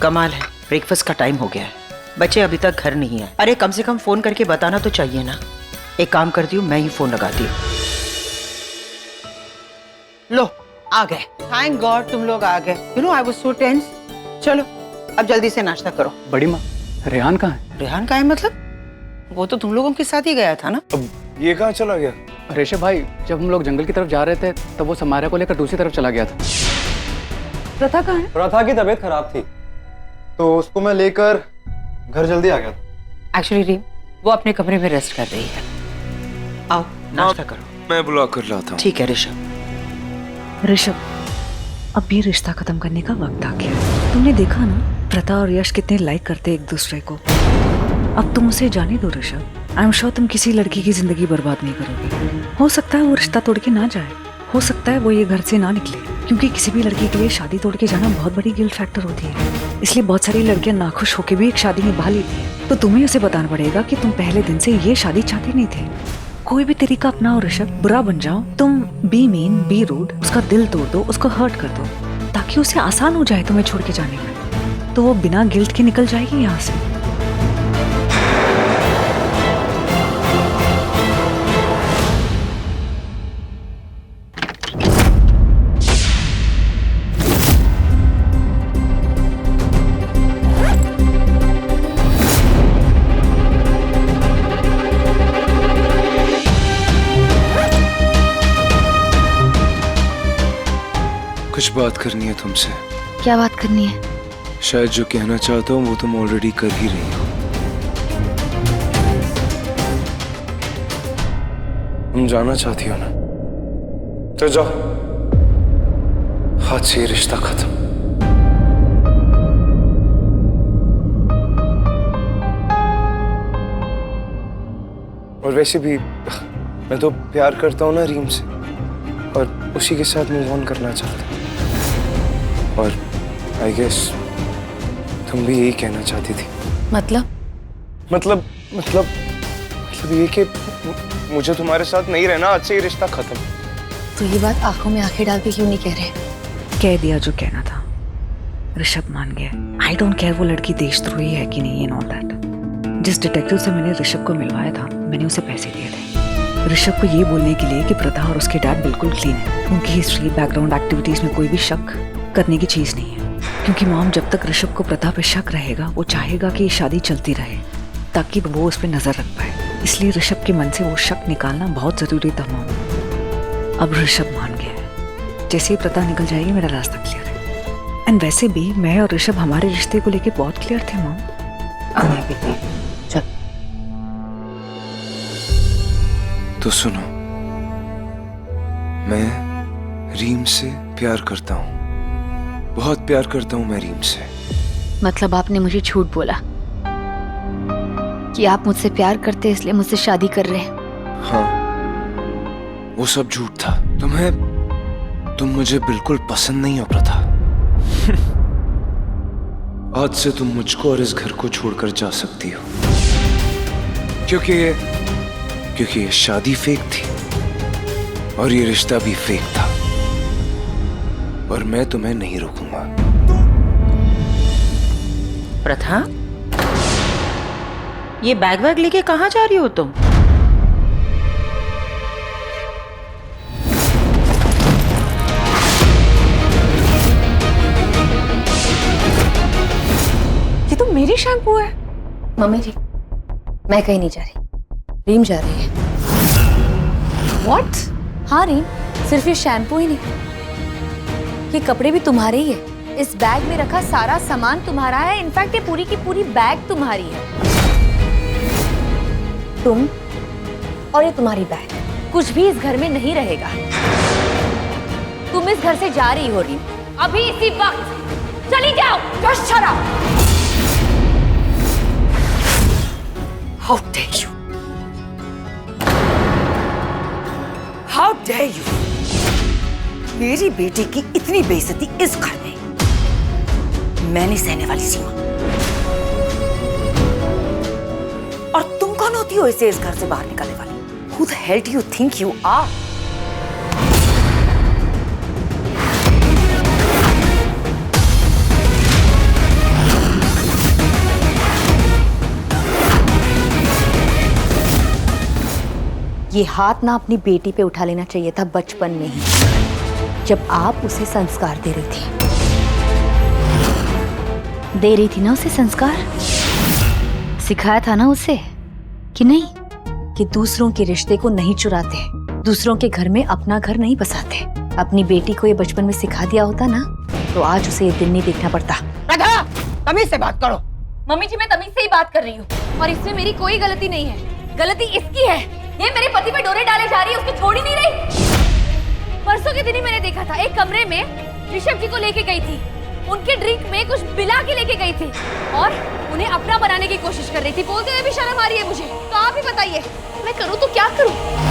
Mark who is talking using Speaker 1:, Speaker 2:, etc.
Speaker 1: कमाल है, ब्रेकफास्ट का टाइम हो गया है, बच्चे अभी तक घर नहीं आए। अरे कम से कम फोन करके बताना तो चाहिए ना। एक काम करती हूँ, मैं ही फोन लगाती हूँ। लो आ गए, थैंक गॉड तुम लोग आ गए। You know I was so tense. चलो अब जल्दी से नाश्ता करो।
Speaker 2: बड़ी माँ, रेहान कहाँ है?
Speaker 1: रेहान कहाँ है मतलब? वो तो तुम लोगों के साथ ही गया था ना।
Speaker 3: अब ये कहाँ चला गया?
Speaker 2: ऋषभ भाई, जब हम लोग जंगल की तरफ जा रहे थे तब वो समार्या को लेकर दूसरी तरफ चला गया था।
Speaker 4: प्रथा कहाँ है?
Speaker 3: प्रथा की तबीयत खराब थी तो उसको मैं लेकर घर जल्दी आ गया था।
Speaker 1: एक्चुअली रीम वो अपने कमरे में रेस्ट कर रही है। आओ नाश्ता करो।
Speaker 3: मैं बुला कर लाता हूँ।
Speaker 1: ठीक है ऋषभ।
Speaker 4: ऋषभ, अब ये रिश्ता खत्म करने का वक्त आ गया है। तुमने देखा ना प्रथा और यश कितने लाइक करते एक दूसरे को। अब तुम उसे जाने दो ऋषभ। आई एम श्योर तुम किसी लड़की की जिंदगी बर्बाद नहीं करोगे। हो सकता है वो रिश्ता तोड़ के ना जाए, हो सकता है वो ये घर से ना निकले, क्योंकि किसी भी लड़की के लिए शादी तोड़ के जाना बहुत बड़ी गिल्ट फैक्टर होती है। इसलिए बहुत सारी लड़कियां नाखुश होकर भी एक शादी निभा लेती है। तो तुम्हें उसे बताना पड़ेगा कि तुम पहले दिन से ये शादी चाहते नहीं थे। कोई भी तरीका अपनाओ ऋषभ, बुरा बन जाओ तुम, बी मीन, बी रूड, उसका दिल तोड़ दो, उसको हर्ट कर दो, ताकि उसे आसान हो जाए तुम्हें छोड़ के जाने में। तो वो बिना गिल्ट के निकल जाएगी यहाँ से।
Speaker 3: कुछ बात करनी है तुमसे।
Speaker 5: क्या बात करनी है?
Speaker 3: शायद जो कहना चाहता हूँ वो तुम ऑलरेडी कर ही रही हो। तुम जाना चाहती हो ना, तो जाओ, हाथ से ये रिश्ता खत्म। और वैसे भी मैं तो प्यार करता हूँ ना रीम से, और उसी के साथ मूव ऑन करना चाहता हूँ। और आई गेस तुम भी यही कहना चाहती थी।
Speaker 5: मतलब
Speaker 3: ये कि मुझे तुम्हारे साथ नहीं रहना, आज से ये रिश्ता खत्म।
Speaker 5: तो ये बात आंखों में आंखें डाल के क्यों नहीं कह रहे?
Speaker 4: कह दिया जो कहना था। ऋषभ मान गया। आई डोंट केयर वो लड़की देशद्रोही है कि नहीं, एंड ऑल दैट। जिस डिटेक्टिव से मैंने ऋषभ को मिलवाया था, मैंने उसे पैसे दिए थे ऋषभ को ये बोलने के लिए कि प्रथा और उसके डैड बिल्कुल क्लीन है। उनकी हिस्ट्री, बैकग्राउंड, एक्टिविटीज में कोई भी शक करने की चीज नहीं है। क्योंकि मॉम, जब तक ऋषभ को प्रथा पे शक रहेगा, वो चाहेगा कि ये शादी चलती रहे ताकि वो उस पर नजर रख पाए। इसलिए ऋषभ के मन से वो शक निकालना बहुत जरूरी था मॉम। अब ऋषभ मान गया है। जैसे ही प्रथा निकल जाएगी मेरा रास्ता क्लियर है। एंड वैसे भी मैं और ऋषभ हमारे रिश्ते को लेके बहुत क्लियर थे मॉम।
Speaker 1: चल
Speaker 3: तो सुनो, मैं रीम से प्यार करता हूँ, बहुत प्यार करता हूँ मैं रीम से।
Speaker 5: मतलब आपने मुझे झूठ बोला कि आप मुझसे प्यार करते इसलिए मुझसे शादी कर रहे हैं?
Speaker 3: हाँ, वो सब झूठ था। तुम मुझे बिल्कुल पसंद नहीं हो प्रथा। आज से तुम मुझको और इस घर को छोड़कर जा सकती हो, क्योंकि ये शादी फेक थी और ये रिश्ता भी फेक था, और मैं तुम्हें नहीं रोकूंगा।
Speaker 1: प्रथा, ये बैग वैग लेके कहाँ जा रही हो तुम?
Speaker 4: ये तो मेरी शैम्पू है।
Speaker 5: मम्मी जी, मैं कहीं नहीं जा रही, रीम जा रही है।
Speaker 4: व्हाट?
Speaker 5: हाँ रीम, सिर्फ ये शैम्पू ही नहीं, ये कपड़े भी तुम्हारे ही है। इस बैग में रखा सारा सामान तुम्हारा है। इनफैक्ट ये पूरी की पूरी बैग तुम्हारी है। तुम और ये तुम्हारी बैग, कुछ भी इस घर में नहीं रहेगा। तुम इस घर से जा रही हो रीम, अभी इसी वक्त चली जाओ। Just shut up.
Speaker 4: How dare you, how dare you. मेरी बेटी की इतनी बेइज्जती इस घर में मैं नहीं सहने वाली सीमा। और तुम कौन होती हो इसे इस घर से बाहर निकालने वाली? Who the hell do you think you are?
Speaker 5: ये हाथ ना अपनी बेटी पे उठा लेना चाहिए था बचपन में ही, जब आप उसे संस्कार दे रही थी। दे रही थी ना उसे संस्कार, सिखाया था ना उसे कि नहीं, कि दूसरों के रिश्ते को नहीं चुराते, दूसरों के घर में अपना घर नहीं बसाते। अपनी बेटी को ये बचपन में सिखा दिया होता ना, तो आज उसे ये दिन नहीं देखना पड़ता।
Speaker 1: राधा, तमीज से बात करो।
Speaker 5: मम्मी जी, मैं तमीज से ही बात कर रही हूँ, और इसमें मेरी कोई गलती नहीं है, गलती इसकी है। ये मेरे पति पे डोरे डाले जा रही है, उसको छोड़ ही नहीं रही। परसों के दिन ही मैंने देखा था, एक कमरे में ऋषभ जी को लेके गई थी, उनके ड्रिंक में कुछ मिला के लेके गई थी और उन्हें अपना बनाने की कोशिश कर रही थी। बोलते हुए भी शर्म आ रही है मुझे। तो आप ही बताइए, मैं करूँ तो क्या करूँ?